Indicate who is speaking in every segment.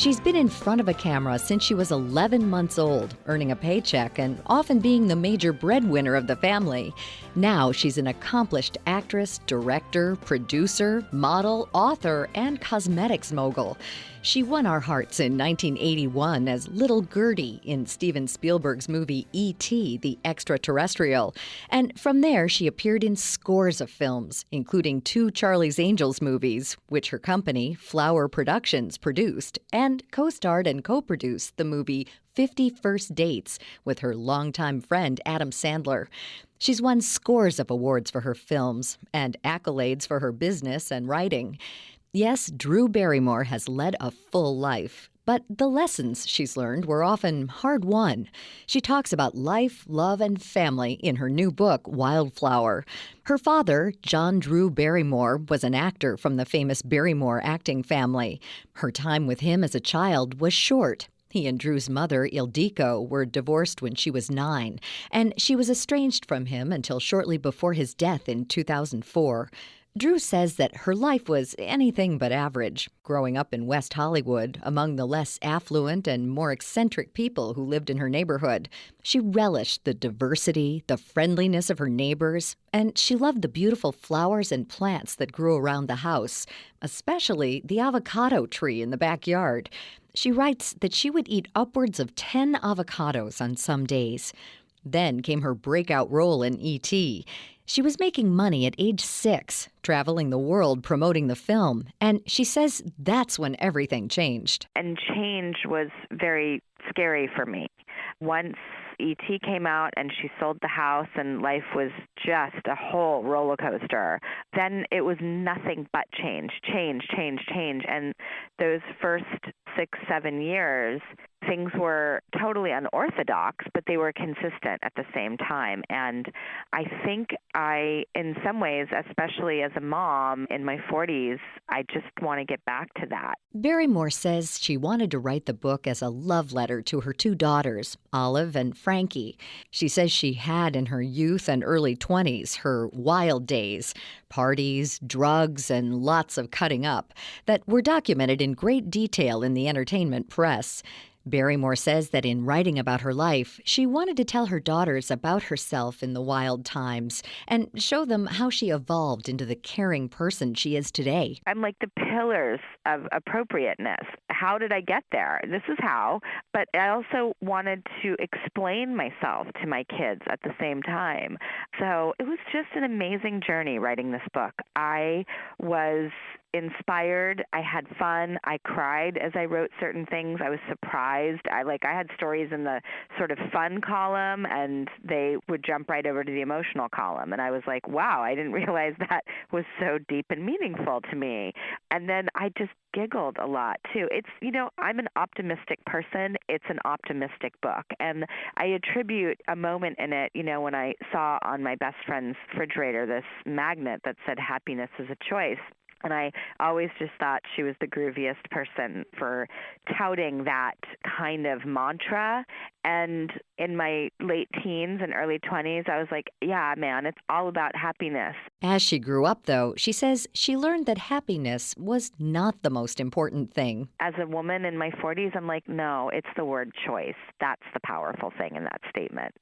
Speaker 1: She's been in front of a camera since she was 11 months old, earning a paycheck and often being the major breadwinner of the family. Now she's an accomplished actress, director, producer, model, author, and cosmetics mogul. She won our hearts in 1981 as little Gertie in Steven Spielberg's movie E.T., the Extra-Terrestrial. And from there, she appeared in scores of films, including 2 Charlie's Angels movies, which her company, Flower Productions, produced, and co-starred and co-produced the movie 50 First Dates with her longtime friend Adam Sandler. She's won scores of awards for her films and accolades for her business and writing. Yes, Drew Barrymore has led a full life, but the lessons she's learned were often hard-won. She talks about life, love, and family in her new book, Wildflower. Her father, John Drew Barrymore, was an actor from the famous Barrymore acting family. Her time with him as a child was short. He and Drew's mother, Ildiko, were divorced when she was 9, and she was estranged from him until shortly before his death in 2004. Drew says that her life was anything but average, growing up in West Hollywood among the less affluent and more eccentric people who lived in her neighborhood. She relished the diversity, the friendliness of her neighbors, and she loved the beautiful flowers and plants that grew around the house, especially the avocado tree in the backyard. She writes that she would eat upwards of 10 avocados on some days. Then came her breakout role in E.T. She was making money at age 6, traveling the world promoting the film, and she says that's when everything changed.
Speaker 2: And change was very scary for me. Once E.T. came out and she sold the house and life was just a whole roller coaster, then it was nothing but change. And those first 6-7 years, things were totally unorthodox, but they were consistent at the same time. And I think in some ways, especially as a mom in my 40s, I just want to get back to that.
Speaker 1: Barrymore says she wanted to write the book as a love letter to her 2 daughters, Olive and Frankie. She says she had in her youth and early 20s her wild days, parties, drugs, and lots of cutting up that were documented in great detail in the entertainment press. Barrymore says that in writing about her life, she wanted to tell her daughters about herself in the wild times and show them how she evolved into the caring person she is today.
Speaker 2: I'm like the pillars of appropriateness. How did I get there? This is how. But I also wanted to explain myself to my kids at the same time. So it was just an amazing journey writing this book. I was inspired. I had fun. I cried as I wrote certain things. I was surprised. I had stories in the sort of fun column, and they would jump right over to the emotional column. And I was like, wow, I didn't realize that was so deep and meaningful to me. And then I just giggled a lot, too. It's, I'm an optimistic person. It's an optimistic book. And I attribute a moment in it, when I saw on my best friend's refrigerator this magnet that said happiness is a choice. And I always just thought she was the grooviest person for touting that kind of mantra. And in my late teens and early 20s, I was like, yeah, man, it's all about happiness.
Speaker 1: As she grew up, though, she says she learned that happiness was not the most important thing.
Speaker 2: As a woman in my 40s, I'm like, no, it's the word choice. That's the powerful thing in that statement.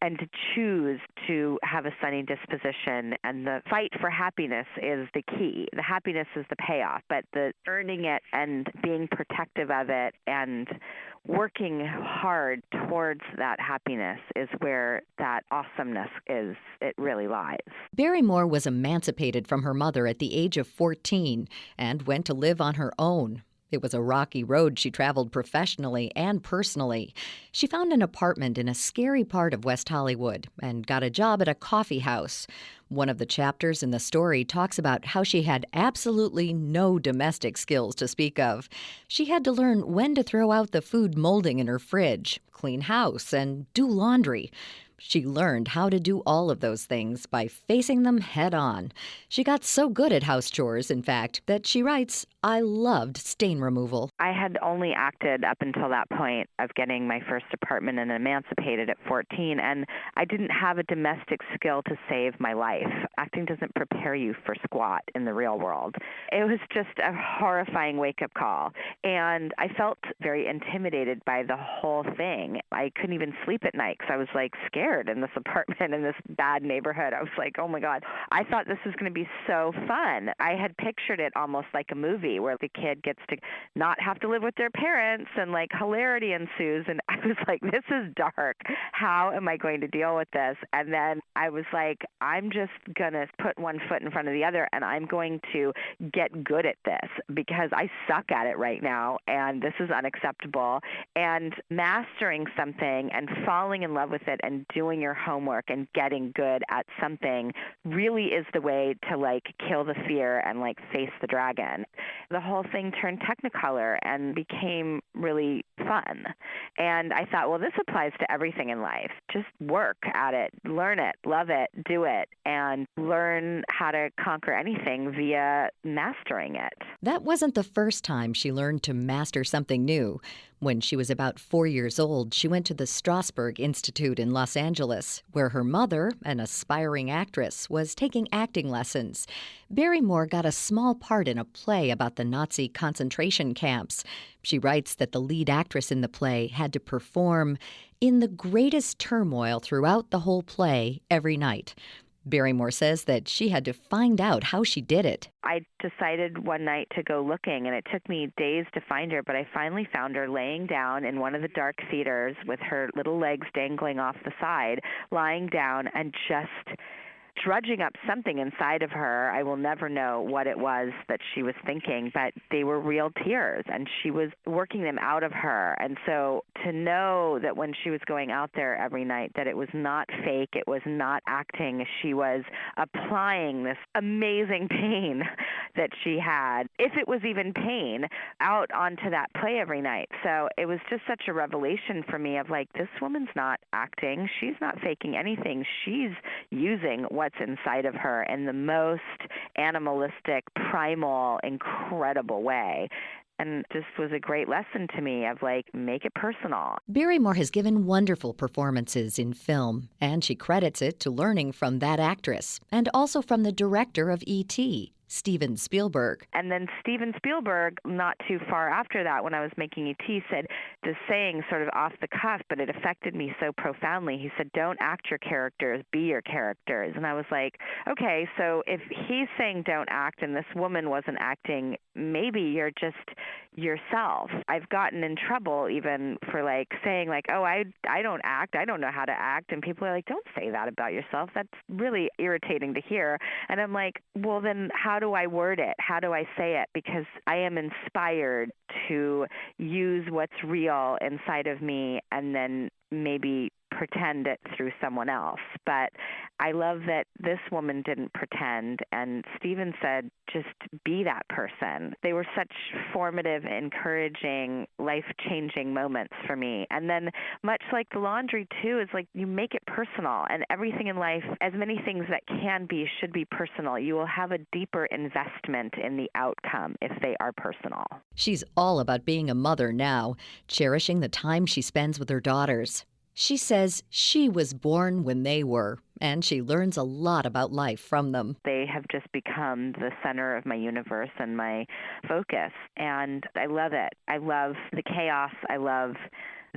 Speaker 2: And to choose to have a sunny disposition and the fight for happiness is the key. The happiness is the payoff, but the earning it and being protective of it and working hard towards that happiness is where that awesomeness it really lies.
Speaker 1: Barrymore was emancipated from her mother at the age of 14 and went to live on her own. It was a rocky road she traveled professionally and personally. She found an apartment in a scary part of West Hollywood and got a job at a coffee house. One of the chapters in the story talks about how she had absolutely no domestic skills to speak of. She had to learn when to throw out the food molding in her fridge, clean house, and do laundry. She learned how to do all of those things by facing them head on. She got so good at house chores, in fact, that she writes, I loved stain removal.
Speaker 2: I had only acted up until that point of getting my first apartment and emancipated at 14, and I didn't have a domestic skill to save my life. Acting doesn't prepare you for squat in the real world. It was just a horrifying wake-up call, and I felt very intimidated by the whole thing. I couldn't even sleep at night because I was like scared in this apartment in this bad neighborhood. I was like, oh my God, I thought this was going to be so fun. I had pictured it almost like a movie where the kid gets to not have to live with their parents and like hilarity ensues. And I was like, this is dark. How am I going to deal with this? And then I was like, I'm just going to put one foot in front of the other and I'm going to get good at this because I suck at it right now and this is unacceptable. And mastering something and falling in love with it and doing your homework and getting good at something really is the way to like kill the fear and like face the dragon. The whole thing turned technicolor and became really fun. And I thought, well, this applies to everything in life. Just work at it, learn it, love it, do it, and learn how to conquer anything via mastering it.
Speaker 1: That wasn't the first time she learned to master something new. When she was about 4 years old, she went to the Strasberg Institute in Los Angeles, where her mother, an aspiring actress, was taking acting lessons. Barrymore got a small part in a play about the Nazi concentration camps. She writes that the lead actress in the play had to perform in the greatest turmoil throughout the whole play every night. Barrymore says that she had to find out how she did it.
Speaker 2: I decided one night to go looking, and it took me days to find her, but I finally found her laying down in one of the dark theaters with her little legs dangling off the side, lying down and just drudging up something inside of her. I will never know what it was that she was thinking, but they were real tears, and she was working them out of her. And so to know that when she was going out there every night that it was not fake, it was not acting, she was applying this amazing pain that she had, if it was even pain, out onto that play every night. So it was just such a revelation for me of like, this woman's not acting. She's not faking anything. She's using what's inside of her in the most animalistic, primal, incredible way. And just was a great lesson to me of like, make it personal.
Speaker 1: Barrymore has given wonderful performances in film, and she credits it to learning from that actress and also from the director of E.T., Steven Spielberg.
Speaker 2: And then Steven Spielberg, not too far after that, when I was making E.T., said this saying sort of off the cuff, but it affected me so profoundly. He said, don't act your characters, be your characters. And I was like, okay, so if he's saying don't act and this woman wasn't acting, maybe you're just yourself. I've gotten in trouble even for like saying like, oh, I don't act, I don't know how to act. And people are like, don't say that about yourself. That's really irritating to hear. And I'm like, well, then how do I word it? How do I say it? Because I am inspired to use what's real inside of me and then maybe pretend it through someone else. But I love that this woman didn't pretend, and Steven said, just be that person. They were such formative, encouraging, life-changing moments for me. And then much like the laundry, too, is like you make it personal, and everything in life, as many things that can be, should be personal. You will have a deeper investment in the outcome if they are personal.
Speaker 1: She's all about being a mother now, cherishing the time she spends with her daughters. She says she was born when they were, and she learns a lot about life from them.
Speaker 2: They have just become the center of my universe and my focus, and I love it. I love the chaos. I love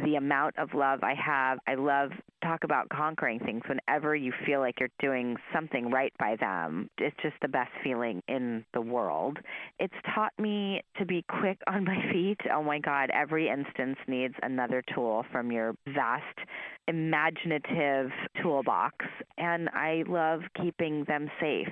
Speaker 2: the amount of love I have. I love talk about conquering things. Whenever you feel like you're doing something right by them, it's just the best feeling in the world. It's taught me to be quick on my feet. Oh my God, every instance needs another tool from your vast imaginative toolbox, and I love keeping them safe.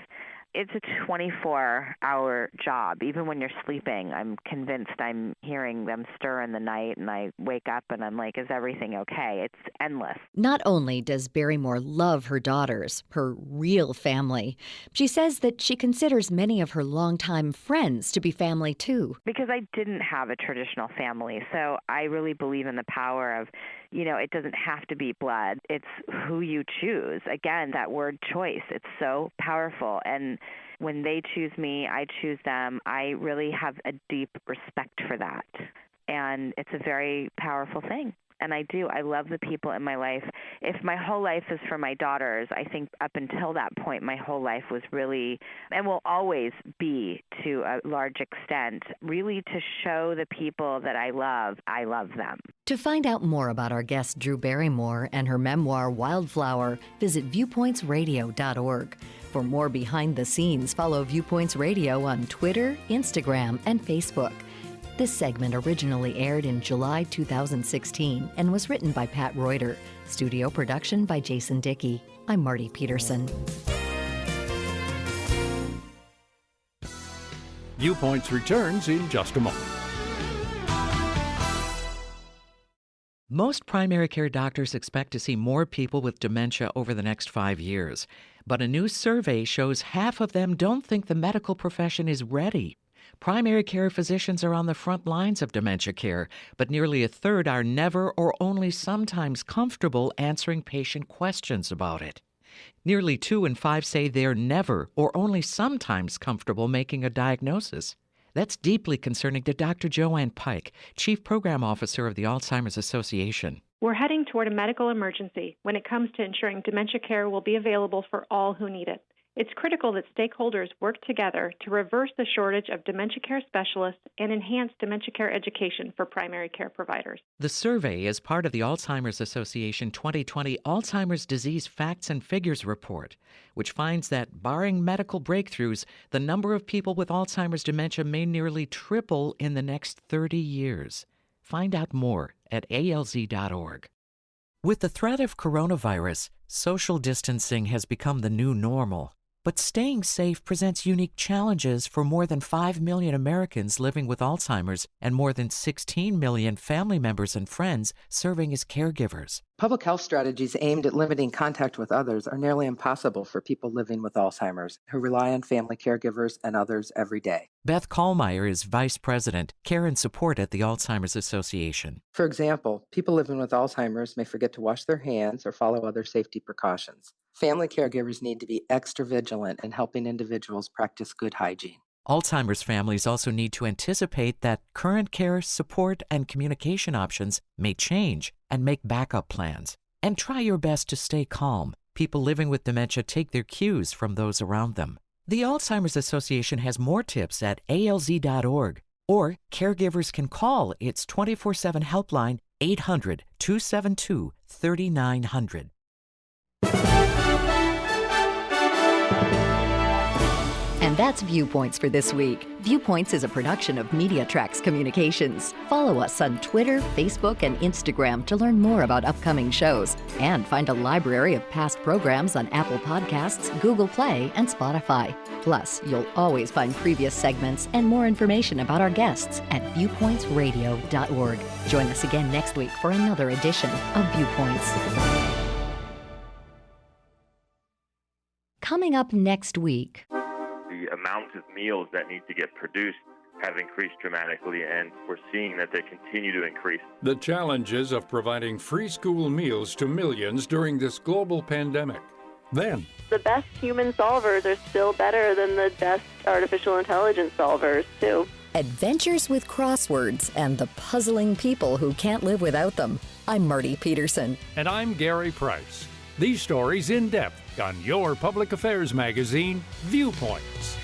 Speaker 2: It's a 24-hour job. Even when you're sleeping, I'm convinced I'm hearing them stir in the night, and I wake up and I'm like, is everything okay? It's endless.
Speaker 1: Not only does Barrymore love her daughters, her real family, she says that she considers many of her longtime friends to be family too.
Speaker 2: Because I didn't have a traditional family, so I really believe in the power of it doesn't have to be blood. It's who you choose. Again, that word choice, it's so powerful. And when they choose me, I choose them. I really have a deep respect for that. And it's a very powerful thing. And I do. I love the people in my life. If my whole life is for my daughters, I think up until that point, my whole life was really, and will always be to a large extent, really to show the people that I love them.
Speaker 1: To find out more about our guest Drew Barrymore and her memoir, Wildflower, visit viewpointsradio.org. For more behind the scenes, follow Viewpoints Radio on Twitter, Instagram, and Facebook. This segment originally aired in July 2016 and was written by Pat Reuter. Studio production by Jason Dickey. I'm Marty Peterson.
Speaker 3: Viewpoints returns in just a moment.
Speaker 4: Most primary care doctors expect to see more people with dementia over the next 5 years. But a new survey shows half of them don't think the medical profession is ready. Primary care physicians are on the front lines of dementia care, but nearly a third are never or only sometimes comfortable answering patient questions about it. Nearly 2 in 5 say they're never or only sometimes comfortable making a diagnosis. That's deeply concerning to Dr. Joanne Pike, Chief Program Officer of the Alzheimer's Association.
Speaker 5: We're heading toward a medical emergency when it comes to ensuring dementia care will be available for all who need it. It's critical that stakeholders work together to reverse the shortage of dementia care specialists and enhance dementia care education for primary care providers.
Speaker 4: The survey is part of the Alzheimer's Association 2020 Alzheimer's Disease Facts and Figures Report, which finds that, barring medical breakthroughs, the number of people with Alzheimer's dementia may nearly triple in the next 30 years. Find out more at alz.org. With the threat of coronavirus, social distancing has become the new normal. But staying safe presents unique challenges for more than 5 million Americans living with Alzheimer's and more than 16 million family members and friends serving as caregivers.
Speaker 6: Public health strategies aimed at limiting contact with others are nearly impossible for people living with Alzheimer's who rely on family caregivers and others every day.
Speaker 4: Beth Kallmeyer is Vice President, Care and Support at the Alzheimer's Association.
Speaker 6: For example, people living with Alzheimer's may forget to wash their hands or follow other safety precautions. Family caregivers need to be extra vigilant in helping individuals practice good hygiene.
Speaker 4: Alzheimer's families also need to anticipate that current care, support, and communication options may change and make backup plans. And try your best to stay calm. People living with dementia take their cues from those around them. The Alzheimer's Association has more tips at alz.org, or caregivers can call its 24/7 helpline 800-272-3900.
Speaker 1: And that's Viewpoints for this week. Viewpoints is a production of MediaTrax Communications. Follow us on Twitter, Facebook, and Instagram to learn more about upcoming shows. And find a library of past programs on Apple Podcasts, Google Play, and Spotify. Plus, you'll always find previous segments and more information about our guests at viewpointsradio.org. Join us again next week for another edition of Viewpoints. Coming up next week.
Speaker 7: The amount of meals that need to get produced have increased dramatically, and we're seeing that they continue to increase.
Speaker 3: The challenges of providing free school meals to millions during this global pandemic. Then,
Speaker 8: the best human solvers are still better than the best artificial intelligence solvers, too.
Speaker 1: Adventures with crosswords and the puzzling people who can't live without them. I'm Marty Peterson.
Speaker 3: and I'm Gary Price. These stories in depth on your public affairs magazine, Viewpoints.